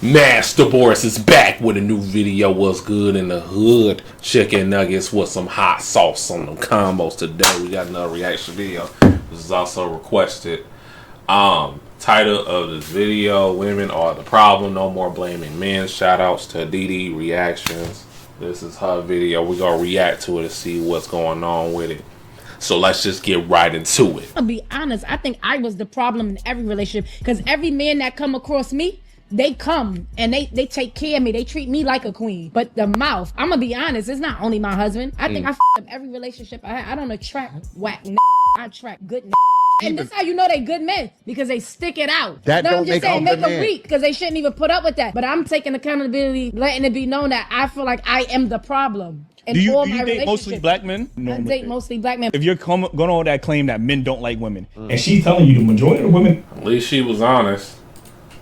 MasterBoris is back with a new video. What's good in the hood? Chicken nuggets with some hot sauce on them combos today. We got another reaction video. This is also requested. Title of this video: Women are the problem. No more blaming men. Shout outs to Didi Reactions. This is her video. We're gonna react to it and see what's going on with it. So let's just get right into it. I'll be honest, I think I was the problem in every relationship, because every man that come across me, they come and they take care of me. They treat me like a queen. But the mouth, I'm gonna be honest, it's not only my husband. I think I up every relationship I had. I don't attract whack I attract good and that's how you know they good men, because they stick it out. That no, don't I'm just make saying, them make them weak, because they shouldn't even put up with that. But I'm taking accountability, letting it be known that I feel like I am the problem. Do you date mostly black men? No, I date mostly black men. If you're going on that claim that men don't like women, and she's telling you the majority of the women, At least she was honest,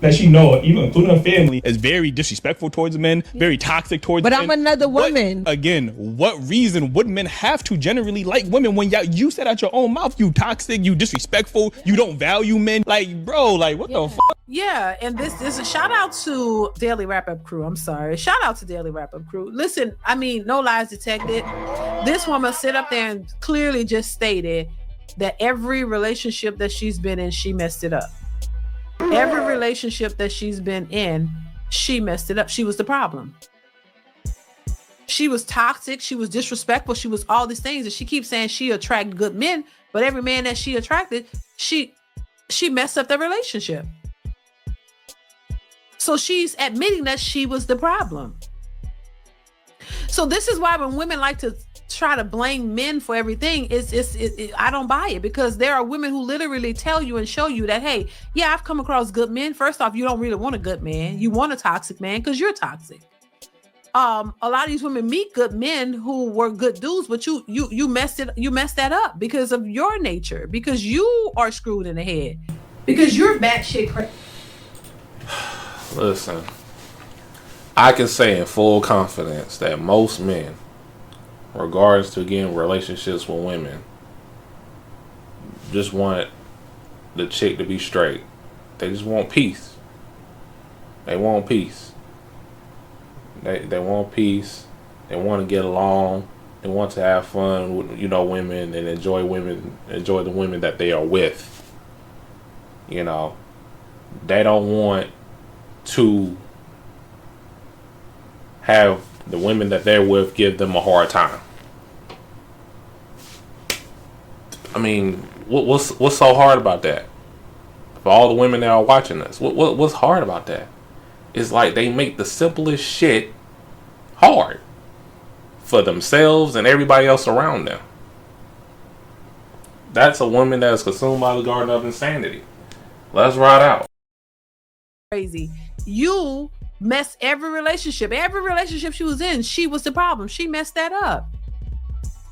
that she know, even including her family, is very disrespectful towards men, very toxic towards men. But I'm another woman. Again, what reason would men have to generally like women when you said out your own mouth, you toxic, you disrespectful, you don't value men? Like, bro, like, what the fuck? Yeah, and this is a shout out to Daily Wrap Up Crew. I'm sorry. Shout out to Daily Wrap Up Crew. Listen, I mean, no lies detected. This woman sit up there and clearly just stated that every relationship that she's been in, she messed it up. Every relationship that she's been in, she messed it up. She was the problem. She was toxic. She was disrespectful. She was all these things. And she keeps saying she attracted good men, but every man that she attracted, she messed up the relationship. So she's admitting that she was the problem. So this is why when women like to try to blame men for everything, I don't buy it, because there are women who literally tell you and show you that, hey, yeah, I've come across good men. First off, you don't really want a good man. You want a toxic man because you're toxic. A lot of these women meet good men who were good dudes, but you messed that up because of your nature, because you are screwed in the head, because you're batshit crazy. Listen, I can say in full confidence that most men, regards to getting relationships with women, just want the chick to be straight. They just want peace. They want peace. They want peace. They want to get along. They want to have fun with, women, and enjoy the women that they are with. They don't want to have the women that they're with give them a hard time. I mean, what's so hard about that? For all the women that are watching us, what's hard about that? It's like they make the simplest shit hard for themselves and everybody else around them. That's a woman that is consumed by the garden of insanity. Let's ride out. Crazy. You messed every relationship she was in, she was the problem. She messed that up.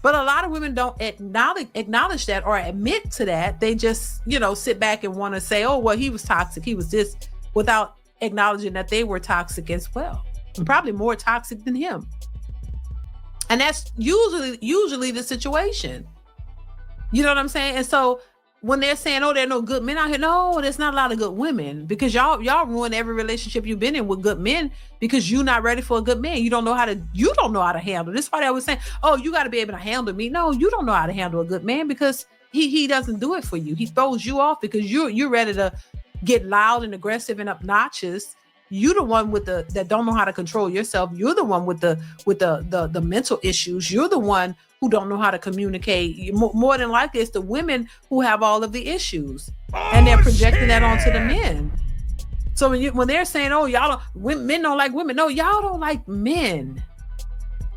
But a lot of women don't acknowledge that or admit to that. They just, sit back and want to say, oh, well, he was toxic, he was this, without acknowledging that they were toxic as well. And probably more toxic than him. And that's usually the situation. You know what I'm saying? And so when they're saying, oh, there are no good men out here, no, there's not a lot of good women, because y'all ruin every relationship you've been in with good men because you're not ready for a good man. You don't know how to handle. This is why I was saying, oh, you got to be able to handle me. No, you don't know how to handle a good man, because he doesn't do it for you. He throws you off because you're ready to get loud and aggressive and obnoxious. You're the one that don't know how to control yourself. You're the one with the mental issues. You're the one who don't know how to communicate. More than likely, it's the women who have all of the issues, and they're projecting that onto the men. So when they're saying, "Oh, men don't like women," no, y'all don't like men.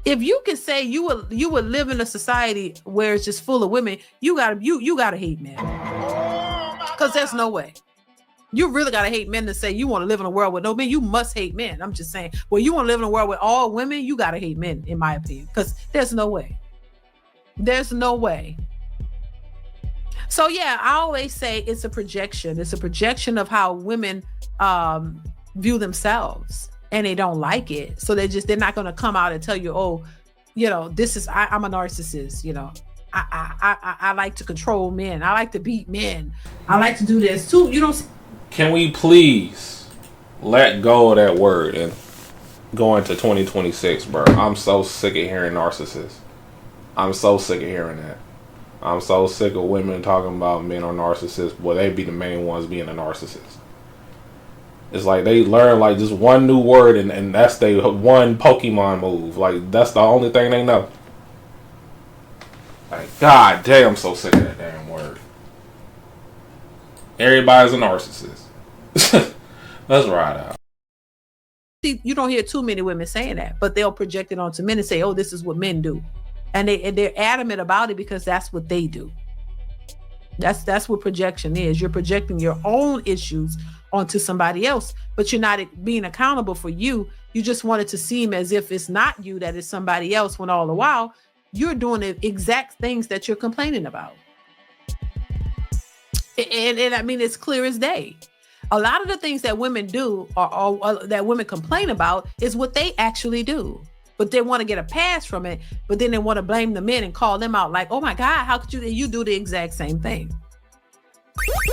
If you can say you would live in a society where it's just full of women, you gotta hate men, because there's no way. You really gotta hate men to say you want to live in a world with no men. You must hate men. I'm just saying, well, you want to live in a world with all women, you gotta hate men, in my opinion, because there's no way. There's no way. So yeah, I always say it's a projection. It's a projection of how women view themselves, and they don't like it. So they're not going to come out and tell you, oh, this is I'm a narcissist. I like to control men. I like to beat men. I like to do this too. Can we please let go of that word and go into 2026, bro. I'm so sick of hearing narcissists. I'm so sick of hearing that. I'm so sick of women talking about men are narcissists. Well, they be the main ones being a narcissist. It's like they learn like just one new word and that's their one Pokemon move. Like that's the only thing they know. Like, god damn, I'm so sick of that damn word. Everybody's a narcissist. Let's ride out. See, you don't hear too many women saying that, but they'll project it onto men and say, oh, this is what men do. And they're adamant about it because that's what they do. That's what projection is. You're projecting your own issues onto somebody else, but you're not being accountable for you. You just want it to seem as if it's not you, that it's somebody else, when all the while you're doing the exact things that you're complaining about. And I mean, it's clear as day. A lot of the things that women do or that women complain about is what they actually do. But they want to get a pass from it, but then they want to blame the men and call them out like, oh my God, how could you do the exact same thing?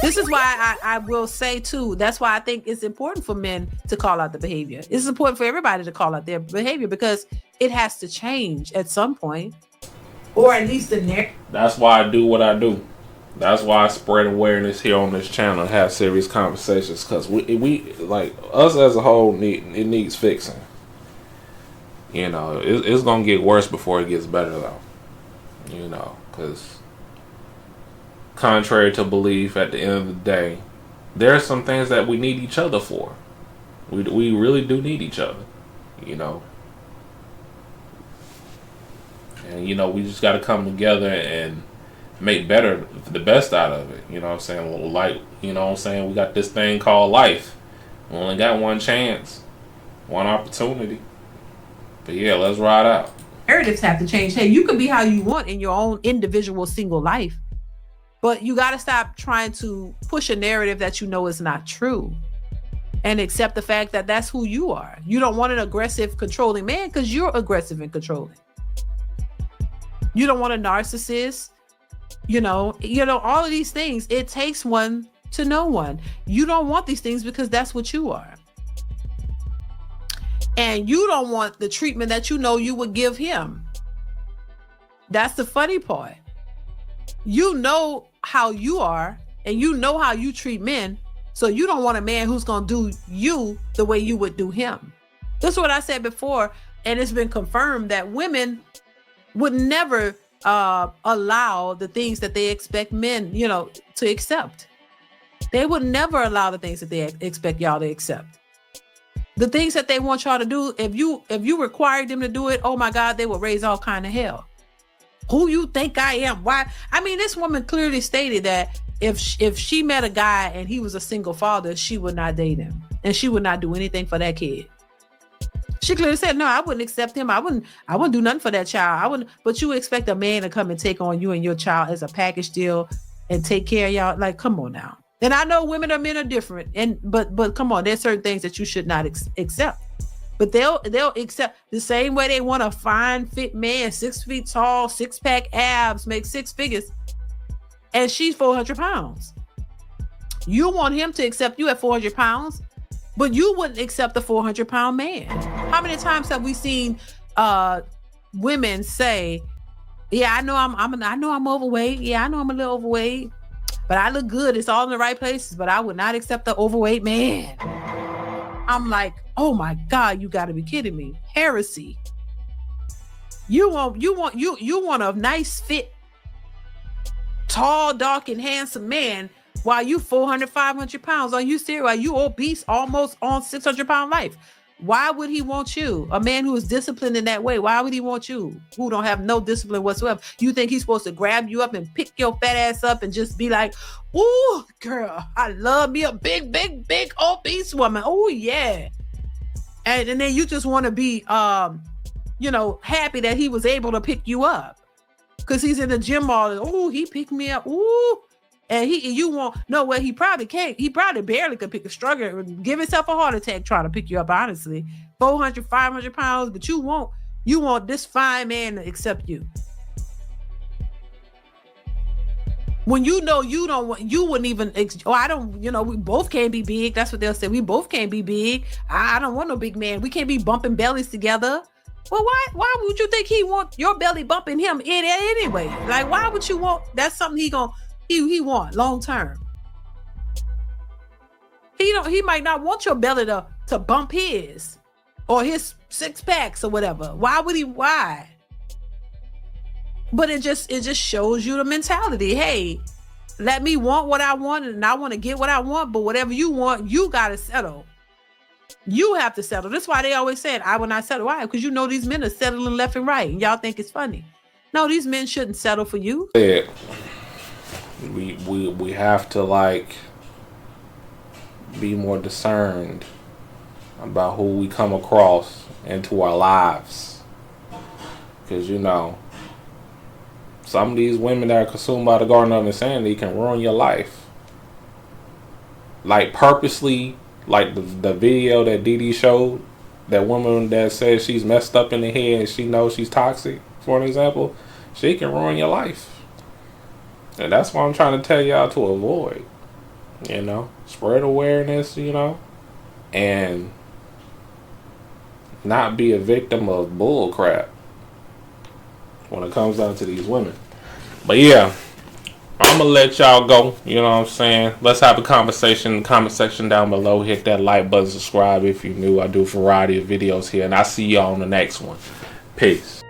This is why I will say too, that's why I think it's important for men to call out the behavior. It's important for everybody to call out their behavior because it has to change at some point. Or at least the next. That's why I do what I do. That's why I spread awareness here on this channel and have serious conversations, because we like us as a whole needs fixing. You know, it's gonna get worse before it gets better, though. You know, because contrary to belief, at the end of the day, there are some things that we need each other for. We really do need each other. You know, and you know we just got to come together and make the best out of it. You know what I'm saying? A little light. You know what I'm saying? We got this thing called life. We only got one chance, one opportunity. But yeah, let's ride out. Narratives have to change. Hey, you can be how you want in your own individual single life, but you got to stop trying to push a narrative that you know is not true and accept the fact that that's who you are. You don't want an aggressive, controlling man because you're aggressive and controlling. You don't want a narcissist. You know, all of these things, it takes one to know one. You don't want these things because that's what you are. And you don't want the treatment that you know you would give him. That's the funny part. You know how you are and you know how you treat men. So you don't want a man who's going to do you the way you would do him. That's what I said before. And it's been confirmed that women would never allow the things that they expect men, to accept. They would never allow the things that they expect y'all to accept. The things that they want y'all to do, if you required them to do it, oh my God, they will raise all kind of hell. Who you think I am? Why? I mean, this woman clearly stated that if she met a guy and he was a single father, she would not date him and she would not do anything for that kid. She clearly said, no, I wouldn't accept him. I wouldn't do nothing for that child. But you expect a man to come and take on you and your child as a package deal and take care of y'all? Like, come on now. And I know women or men are different, but come on, there's certain things that you should not accept. But they'll accept the same way they want a fine fit man, 6 feet tall, 6-pack abs, make 6 figures, and she's 400 pounds. You want him to accept you at 400 pounds, but you wouldn't accept the 400-pound man. How many times have we seen women say, "Yeah, I know I'm overweight. Yeah, I know I'm a little overweight, but I look good. It's all in the right places. But I would not accept the overweight man." I'm like, oh my God, you got to be kidding me! Heresy. You want a nice fit, tall, dark, and handsome man while you 400, 500 pounds. Are you serious? Are you obese, almost on 600-pound life? Why would he want you? A man who is disciplined in that way, why would he want you who don't have no discipline whatsoever? You think he's supposed to grab you up and pick your fat ass up and just be like, "Ooh, girl, I love me a big, big, big obese woman. Oh yeah." And then you just want to be, happy that he was able to pick you up because he's in the gym all. Oh, he picked me up. Ooh. And he probably can't. He probably barely could pick a struggle, give himself a heart attack trying to pick you up, honestly. 400, 500 pounds, but you want this fine man to accept you. When you know you don't want, you wouldn't even, I don't, we both can't be big. That's what they'll say. We both can't be big. I don't want no big man. We can't be bumping bellies together. Well, why would you think he want your belly bumping him in anyway? Like, why would you want, that's something he want long term. He might not want your belly to bump his or his 6 packs or whatever. Why would he? Why? But it just shows you the mentality. Hey, let me want what I want, and I want to get what I want. But whatever you want, you gotta settle. You have to settle. That's why they always said, "I will not settle." Why? Because these men are settling left and right, and y'all think it's funny. No, these men shouldn't settle for you. We have to be more discerned about who we come across into our lives, because some of these women that are consumed by the Garden of Insanity can ruin your life. Like purposely, like the video that Dee Dee showed, that woman that says she's messed up in the head and she knows she's toxic, for an example, she can ruin your life. And that's what I'm trying to tell y'all to avoid. Spread awareness, and not be a victim of bull crap when it comes down to these women. But yeah, I'm gonna let y'all go. You know what I'm saying? Let's have a conversation in the comment section down below. Hit that like button, subscribe if you're new. I do a variety of videos here, and I'll see y'all on the next one. Peace.